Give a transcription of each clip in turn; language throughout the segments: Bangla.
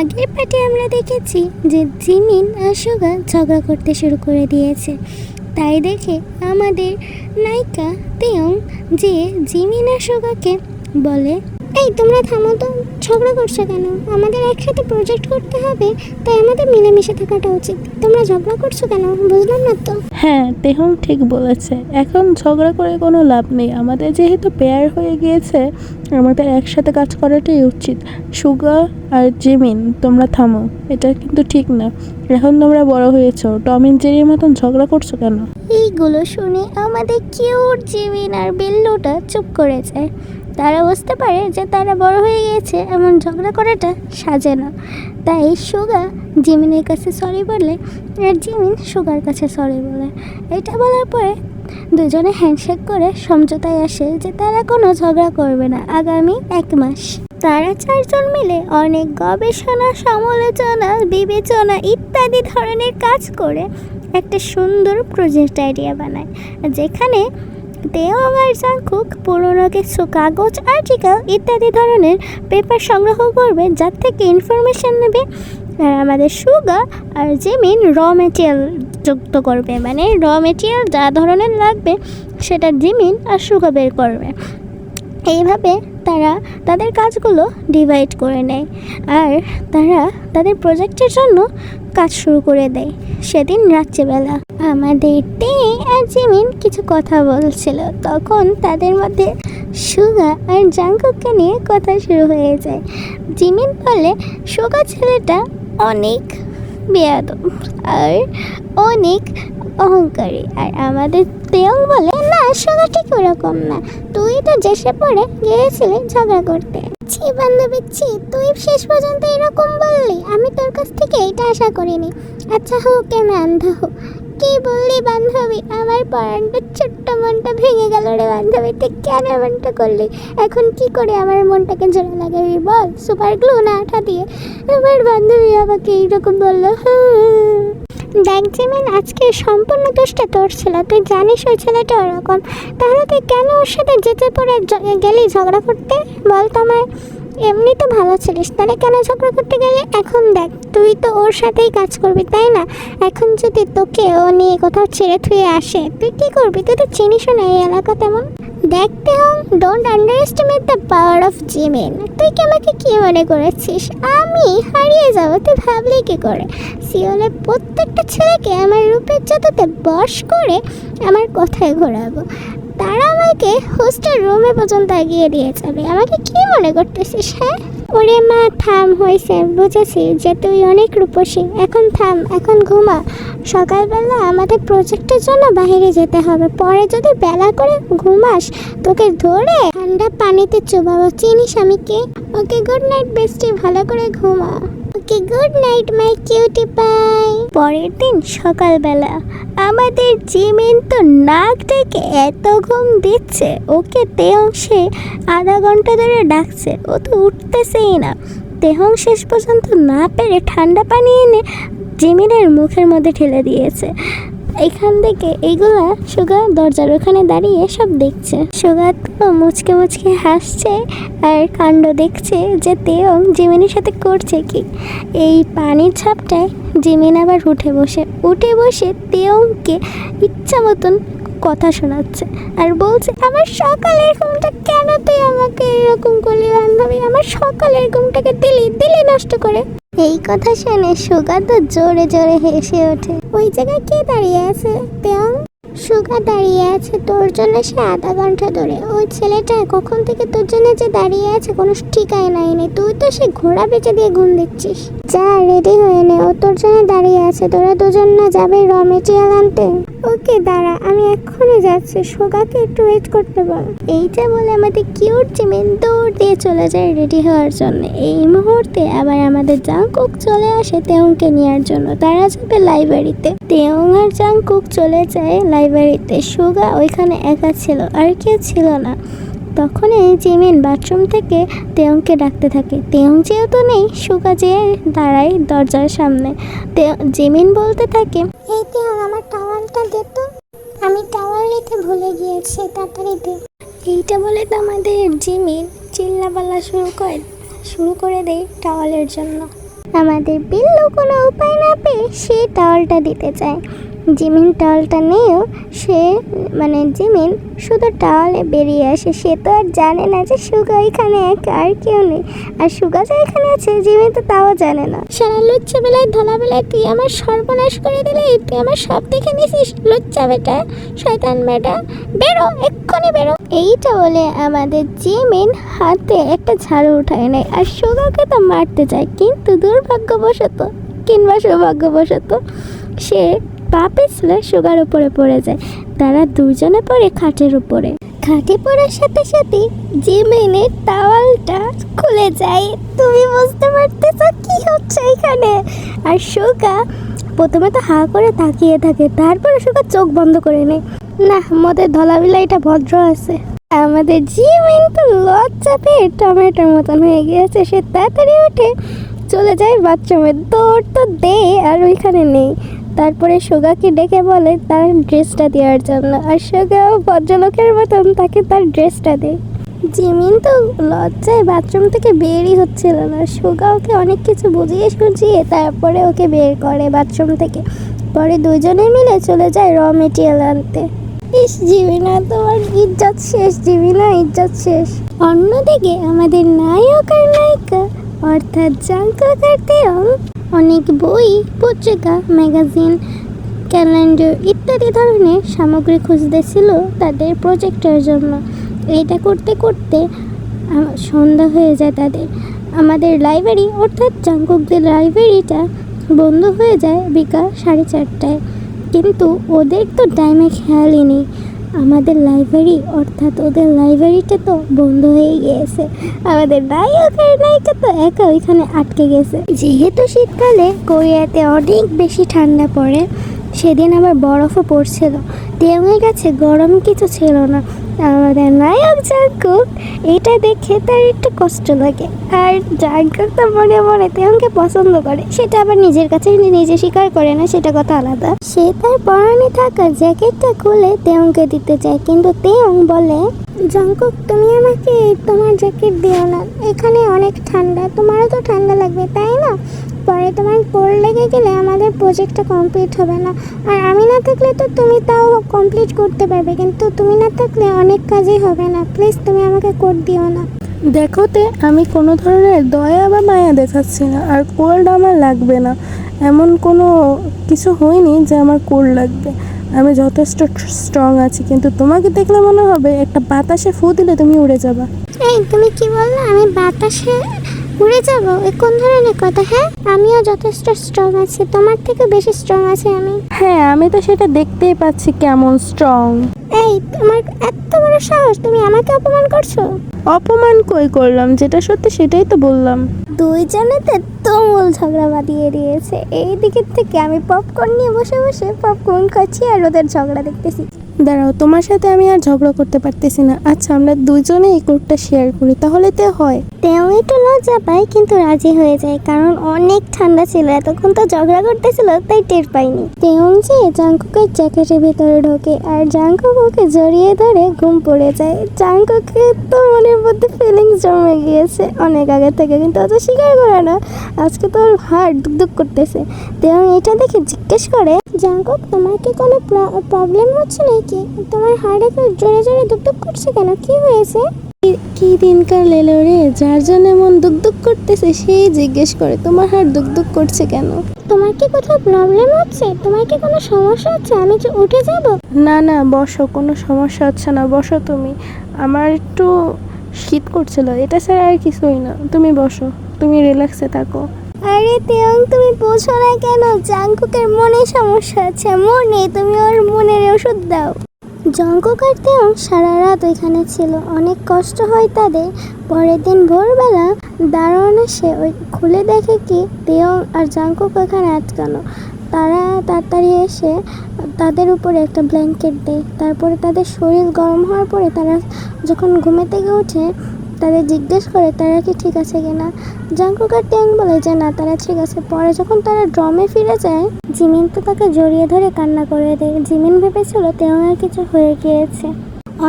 আগের পার্টে আমরা দেখেছি যে জিমিন আর সুগা ঝগড়া করতে শুরু করে দিয়েছে। তাই দেখে আমাদের নায়িকা তেয়ং যে জিমিন আর সুগাকে বলে, এই তোমরা থামো তো, ঝগড়া করছো কেন? আমাদের একসাথে প্রজেক্ট করতে হবে, তাই আমাদের মিলেমিশে থাকাটা উচিত। তোমরা ঝগড়া করছো কেন? বুঝলাম না তো। হ্যাঁ, তেহং ঠিক বলেছে। এখন ঝগড়া করে কোনো লাভ নেই। আমাদের যেহেতু পেয়ার হয়ে গিয়েছে, আমাদের একসাথে কাজ করাটাই উচিত। সুগা আর জিমিন, তোমরা থামো, এটা কিন্তু ঠিক না। এখন তোমরা বড় হয়েছো, টম এন্ড জেরির মতন ঝগড়া করছো কেন? এইগুলো শুনে আমাদের কিউট জিমিন আর বিল্লুটা চুপ করে যায়। তারা বুঝতে পারে যে তারা বড় হয়ে গিয়েছে, এমন ঝগড়া করাটা সাজে না। তাই সুগা জিমিনের কাছে সরি বলে আর জিমিন সুগার কাছে সরি বলে। এটা বলার পরে দুজনে হ্যান্ডশেক করে সমঝোতায় আসে যে তারা কোনো ঝগড়া করবে না আগামী 1 মাস। তারা 4 জন মিলে অনেক গবেষণা, সমালোচনা, বিবেচনা ইত্যাদি ধরনের কাজ করে একটা সুন্দর প্রজেক্ট আইডিয়া বানায়, যেখানে তেয়ং আর জাংকুক পুরনো কিছু কাগজ, আর্টিকেল ইত্যাদি ধরনের পেপার সংগ্রহ করবে, যার থেকে ইনফরমেশন নেবে। আর আমাদের সুগা আর জিমিন র মেটেরিয়াল যুক্ত করবে, মানে র মেটেরিয়াল যা ধরনের লাগবে সেটা জিমিন আর সুগা বের করবে। এইভাবে তারা তাদের কাজগুলো ডিভাইড করে নেয় আর তারা তাদের প্রজেক্টের জন্য কাজ শুরু করে দেয়। সেদিন রাত্রিবেলা আমাদের তে আর জিমিন কিছু কথা বলছিল, তখন তাদের মধ্যে সুগা আর জাংকুককে নিয়ে কথা শুরু হয়ে যায়। জিমিন বলে সুগা ছেলেটা অনেক বেয়াদব আর অনেক অহংকারী, আর আমাদের তেয়ং বলে না, সুগা ঠিক ওরকম না, তুই তো দেশে পড়ে গিয়েছিলি ঝগড়া করতে। ছি বান্ধবী ছি, তুই শেষ পর্যন্ত এরকম বললি, আমি তোর কাছ থেকে এটা আশা করিনি। আচ্ছা হোক, আমি আন্ধা হোক। কি বললি বান্ধবী? আমার পরানটা ছোট্ট মনটা ভেঙে গেল রে বান্ধবী, তুই কেন এমনটা করলি? এখন কি করে আমার মনটাকে জোড়া লাগাবি বল, সুপার গ্লু না আঠা দিয়ে? আমার বান্ধবী আমাকে এইরকম বললো। দেখ জিমিন, আজকে সম্পূর্ণ দোষটা তোর ছিল, তুই জানিস ওই ছেলেটা ওরকম, তাহলে তুই কেন ওর সাথে যেতে পড়ে গেলি ঝগড়া করতে? বল তো আমায়। এমনি তো ভালো ছিলিস, তাহলে কেন ঝগড়া করতে গেলে? এখন দেখ, তুই তো ওর সাথেই কাজ করবি তাই না? এখন যদি তোকে ও নিয়ে কোথাও ছেড়ে থুয়ে আসে, তুই কি করবি? তুই তো চিনিস না এই এলাকা তেমন। দেখতে হন, don't underestimate the power of Jimin. তুই কি আমাকে কি মনে করেছিস আমি হারিয়ে যাবো? তুই ভাবলি কি করে? সিওলে প্রত্যেকটা ছেলেকে আমার রূপের জগতে বশ করে আমার কথায় ঘোরাবো, তারা আমাকে হোস্টেল রুমে পর্যন্ত এগিয়ে দিয়ে যাবে। আমাকে কি মনে করতেছিস? হ্যাঁ ওরে মা, থাম, হয়েছে, বুঝেছি যে তুই অনেক রূপসী, এখন থাম, এখন ঘুমা। সকালবেলা আমাদের প্রজেক্টের জন্য বাইরে যেতে হবে, পরে যদি বেলা করে ঘুমাস তোকে ধরে ঠান্ডা পানিতে চুবাবো। চিনিস আমি কে? ওকে গুড নাইট বেস্টি, ভালো করে ঘুমা। ওকে গুড নাইট মাই কিউটি পাই। পরের দিন সকালবেলা আমাদের জিমিন তো নাক ডেকে এত ঘুম দিচ্ছে, ওকে তেয়ং সে আধা ঘন্টা ধরে ডাকছে, ও তো উঠতেছেই না। তেয়ং শেষ পর্যন্ত না পেরে ঠান্ডা পানি এনে জিমিনের মুখের মধ্যে ঠেলে দিয়েছে। এখান থেকে এইগুলা সুগা দরজার ওখানে দাঁড়িয়ে সব দেখছে। সুগা তো মুচকে মুচকে হাসছে আর কাণ্ড দেখছে যে তেয়ং জিমিনের সাথে করছে কি। এই পানির ছাপটায় জিমিন আবার উঠে বসে তেয়ংকে ইচ্ছা মতন কথা শোনাচ্ছে আর বলছে, আমার সকালের ঘুমটা কেন তুই আমাকে এরকম করলি বান্ধবী? আমার সকালের ঘুমটাকে দিলি নষ্ট করে। এই কথা শুনে সুগা তো জোরে জোরে হেসে ওঠে। ওই জায়গায় কে দাঁড়িয়ে আছে? তেয়ং। সুগা দাঁড়িয়ে আছে তোর জন্য সে আধা ঘন্টা ধরে। ওই ছেলেটা কখন থেকে তোর জন্য যে দাঁড়িয়ে আছে কোনো ঠিকায় নাই নেই, তুই তো সে ঘোড়া বেঁচে দিয়ে ঘুম দিচ্ছিস। যা রেডি হয়ে নে, ও তোর জন্য দাঁড়িয়ে আছে। তোরা দুজন না যাবে র মেটেরিয়াল আনতে? ওকে দাঁড়া, আমি এক্ষুনি যাচ্ছি, সুগাকে একটু ওয়েট করতে বল। এইটা বলে আমাদের কিউট জিমিন দৌড় দিয়ে চলে যায় রেডি হওয়ার জন্য। এই মুহূর্তে আবার আমাদের জাংকুক চলে আসে তেয়ংকে নেওয়ার জন্য। তারা যাবে লাইব্রেরিতে। তেয়ং আর জাংকুক চলে যায় লাইব্রেরিতে। সুগা ওইখানে একা ছিল, আর কেউ ছিল না। তখনই জিমিন বাথরুম থেকে তেয়ংকে ডাকতে থাকে। তেয়ং যেহেতু নেই, সুগা যেয়ে দাঁড়ায় দরজার সামনে। জিমিন বলতে থাকে, এই তেয়ং আমার টাওয়ালটা দে তো, আমি টাওয়াল নিতে ভুলে গিয়েছি, তাড়াতাড়ি দে। এইটা বলে তো আমাদের জিমিন চিল্লাপাল্লা শুরু করে দেয় টাওয়ালের জন্য। আমাদের বিল্লু কোনো উপায় না পেয়ে সে টাওয়ালটা দিতে চায়। জিমিন টাওয়ালটা নিয়েও জিমিন শুধু টাওয়ালে বেরিয়ে আসে। সে তো আর জানে না যে সুগা এখানে একা, আর কেউ নেই। আর সুগা যে এখানে আছে জিমিন তো তাও জানে না। সারা লুচ্চা বেলায় ধলা বেলায় তুই আমার সর্বনাশ করে দিলি, তুই আমার সব দেখে নিছিস লুচ্চা বেটা, শয়তান বেটা, বেরো এক্ষুনি বেরো। এইটা বলে আমাদের জিমিন হাতে একটা ঝাড়ু উঠায় নেয় আর সুগাকে তো মারতে চায়, কিন্তু দুর্ভাগ্যবশত কিংবা সৌভাগ্যবশত সে পা পিছলে সুগার উপরে পড়ে যায়। তারা দুজনে পড়ে খাটের উপরে। খাটে পড়ার সাথে সাথে জিমিনের টাওয়ালটা খুলে যায়। তুমি বুঝতে পারতেছ কি হচ্ছে এখানে? আর সুগা প্রথমে তো হা করে তাকিয়ে থাকে, তারপরে সুগা চোখ বন্ধ করে নেয়। না, আমাদের ধলাবিলাইটা ভদ্র আছে। আমাদের জিমিন তো লজ্জা পেয়ে টমেটোর মতন হয়ে গিয়েছে। সে তাড়াতাড়ি উঠে চলে যায় বাথরুমে। দৌড় তো দে আর ওইখানে নেই। তারপরে সুগাকে ডেকে বলে তার ড্রেসটা দেওয়ার জন্য, আর সুগাও ভদ্রলোকের মতন তাকে তার ড্রেসটা দেয়। জিমিন তো লজ্জায় বাথরুম থেকে বেরই হচ্ছিল না। সুগা ওকে অনেক কিছু বুঝিয়ে সুঝিয়ে তারপরে ওকে বের করে বাথরুম থেকে। পরে দুজনে মিলে চলে যায় র মেটেরিয়াল আনতে। ইস জিমিনা, তোমার ইজ্জত শেষ জিমিনা, ইজ্জত শেষ। অন্যদিকে আমাদের নায়ক আর নায়িকা অর্থাৎ জাঙ্কুক আর তেয়ং অনেক বই, পত্রিকা, ম্যাগাজিন, ক্যালেন্ডার ইত্যাদি ধরনের সামগ্রী খুঁজতেছিল তাদের প্রজেক্টের জন্য। এটা করতে করতে সন্ধ্যা হয়ে যায় তাদের। আমাদের লাইব্রেরি অর্থাৎ জাঙ্কুকদের লাইব্রেরিটা বন্ধ হয়ে যায় বিকাল 4:30টায়। কিন্তু ওদের তো টাইমে খেয়ালই নেই। আমাদের লাইব্রেরি অর্থাৎ ওদের লাইব্রেরিটা তো বন্ধ হয়ে গিয়েছে। আমাদের নায়ক আর নায়িকা তো একা ওইখানে আটকে গেছে। যেহেতু শীতকালে কোরিয়াতে অনেক বেশি ঠান্ডা পড়ে, সেদিন আবার বরফও পড়ছিল। তেয়ংয়ের কাছে গরম কিছু ছিল না। আমাদের নায়ক জাঙ্কুক এটা দেখে তার একটু কষ্ট লাগে। আর জাঙ্কুক তো মনে মনে তেয়ংকে পছন্দ করে, সেটা আবার নিজের কাছে নিজে স্বীকার করে না, সেটা কথা আলাদা। সে তার পরনে থাকা জ্যাকেটটা খুলে তেয়ংকে দিতে চায়, কিন্তু তেয়ং বলে, জাঙ্কুক তুমি আমাকে তোমার জ্যাকেট দিও না, এখানে অনেক ঠান্ডা, তোমারও তো ঠান্ডা লাগবে তাই না? পরে তোমার কোল্ড লেগে গেলে আমাদের প্রজেক্টটা কমপ্লিট হবে না। আর আমি না থাকলে তো তুমি তাও কমপ্লিট করতে পারবে, কিন্তু তুমি না থাকলে অনেক কাজই হবে না। প্লিজ তুমি আমাকে কোড দিও না। দেখোতে আমি কোনো ধরনের দয়া বা মায়া দেখাচ্ছি না, আর কোল্ড আমার লাগবে না, এমন কোনো কিছু হয়নি যে আমার কোল্ড লাগবে। আমি যথেষ্ট স্ট্রং আছি, কিন্তু তোমাকে দেখলে মনে হবে একটা বাতাসে ফু দিলে তুমি উড়ে যাবা। এই তুমি কি বললে আমি বাতাসে উড়ে যাবো? এ কোন ধরনের কথা? হ্যাঁ, আমিও যথেষ্ট স্ট্রং আছি, তোমার থেকে বেশি স্ট্রং আছি আমি। হ্যাঁ, আমি তো সেটা দেখতেই পাচ্ছি কেমন স্ট্রং। এই তোমার এত বড় সাহস, তুমি আমাকে অপমান করছো? অপমান কই করলাম? যেটা সত্যি সেটাই তো বললাম। দুইজনেতে তুমুল ঝগড়া বাঁধিয়ে দিয়েছে। এই দিকের থেকে আমি পপকর্ন নিয়ে বসে বসে পপকর্ন খাচ্ছি আর ওদের ঝগড়া দেখতেছি। দাঁড়াও, তোমার সাথে আমি আর ঝগড়া করতে পারতেছি না। আচ্ছা, আমরা দুজনে এই কোডটা শেয়ার করি, তাহলে তো হয়। তেও একটু লজ্জা পায়, কিন্তু রাজি হয়ে যায়, কারণ অনেক ঠান্ডা ছিল, এতক্ষণ তো ঝগড়া করতেছিল তাই টের পাইনি। তেয়ং যে জাঙ্কুকের জ্যাকেটের ভিতরে ঢোকে আর জাঙ্কুক ওকে জড়িয়ে ধরে ঘুম পড়ে যায়। জাঙ্কুকের তো মনের মধ্যে ফিলিংস জমে গিয়েছে অনেক আগে থেকে, কিন্তু অত স্বীকার করে না। আজকে তো ওর হার্ট দুক করতেছে। তেয়ং এটা দেখে জিজ্ঞেস করে, জাঙ্কুক তোমার কি কোনো প্রবলেম হচ্ছে নাকি? তোমার হার্ট এত জোরে জোরে দুক করছে কেন? কি হয়েছে? কি দিনকাল এলো রে, যার জন্য মন দুক করতেছে সেই জিজ্ঞেস করে তোমার হার্ট দুক করছে কেন। তোমার কি কোথাও প্রবলেম হচ্ছে? তোমার কি কোনো সমস্যা হচ্ছে? আমি কি উঠে যাব? না না, বসো, কোনো সমস্যা হচ্ছে না, বসো তুমি। আমার একটু শীত করছিল, এটা ছাড়া আর কিছুই না। তুমি বসো, তুমি রিল্যাক্সে থাকো। আরে তেয়ং, তুমি বোঝো না কেন? জাঙ্কুকের মনে সমস্যা আছে, মনে। তুমি ওর মনের ওষুধ দাও। জাঙ্কুক আর তেয়ং সারা রাত ওইখানে ছিল, অনেক কষ্ট হয় তাদের। পরের দিন ভোরবেলা দারোয়ান এসে ওই খুলে দেখে কি তেয়ং আর জাঙ্কুক ওখানে আটকানো। তারা তাড়াতাড়ি এসে তাদের উপরে একটা ব্ল্যাঙ্কেট দেয়। তারপরে তাদের শরীর গরম হওয়ার পরে তারা যখন ঘুমে থেকে ওঠে তাদের জিজ্ঞেস করে তারা কি ঠিক আছে কিনা। জাঙ্কুক আর তেয়ং বলে যে না, তারা ঠিক আছে। পরে যখন তারা ড্রমে ফিরে যায়, জিমিন তো তাকে জড়িয়ে ধরে কান্না করে দেয়। জিমিন ভেবেছিল তেয়ং আর কিছু হয়ে গিয়েছে।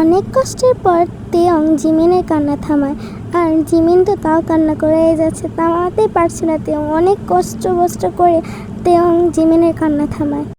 অনেক কষ্টের পর তেয়ং জিমিনের কান্না থামায় আর জিমিন তো তাও কান্না করেই যাচ্ছে, থামাতেই পারছে না। তেও অনেক কষ্ট করে তেও জিমিনের কান্না থামায়।